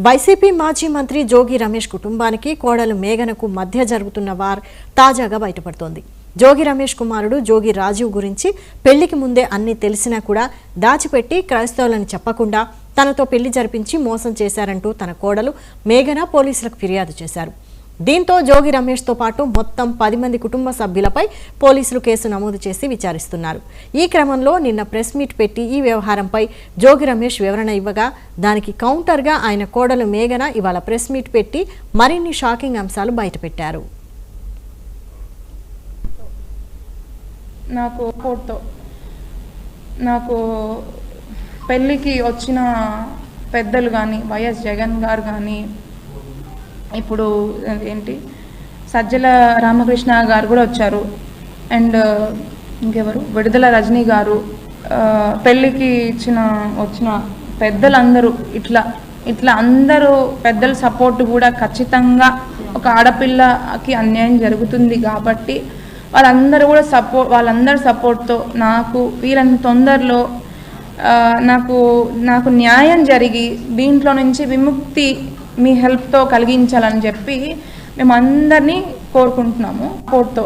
YCP మాజీ మంత్రి జోగి రమేష్ కుటుంబానికి కోడలు మేఘనకు మధ్య జరుగుతున్న వార్ తాజాగా బయటపడుతోంది. జోగి రమేష్ కుమారుడు జోగి రాజీవ్ గురించి పెళ్లికి ముందే అన్ని తెలిసినా కూడా దాచిపెట్టి క్రైస్తవులని చెప్పకుండా తనతో పెళ్లి జరిపించి మోసం చేశారంటూ తన కోడలు మేఘన పోలీసులకు ఫిర్యాదు చేశారు. దీంతో జోగి రమేష్తో పాటు మొత్తం 10 మంది కుటుంబ సభ్యులపై పోలీసులు కేసు నమోదు చేసి విచారిస్తున్నారు. ఈ క్రమంలో నిన్న ప్రెస్ మీట్ పెట్టి ఈ వ్యవహారంపై జోగి రమేష్ వివరణ ఇవ్వగా దానికి కౌంటర్గా ఆయన కోడలు మేఘన ఇవాళ ప్రెస్ మీట్ పెట్టి మరిన్ని షాకింగ్ అంశాలు బయటపెట్టారు. నాకు పెళ్ళికి వచ్చిన పెద్దలు కానీ వైఎస్ జగన్ గారు కానీ ఇప్పుడు సజ్జల రామకృష్ణ గారు కూడా వచ్చారు. అండ్ ఇంకెవరు విడుదల రజనీ గారు, పెళ్ళికి వచ్చిన పెద్దలందరూ ఇట్లా అందరూ పెద్దల సపోర్ట్ కూడా ఖచ్చితంగా ఒక ఆడపిల్లకి అన్యాయం జరుగుతుంది కాబట్టి వాళ్ళందరి సపోర్ట్తో నాకు వీళ్ళని తొందరలో నాకు న్యాయం జరిగి దీంట్లో నుంచి విముక్తి మీ హెల్ప్తో కలిగించాలని చెప్పి మేము అందరినీ కోరుకుంటున్నాము కోర్టుతో.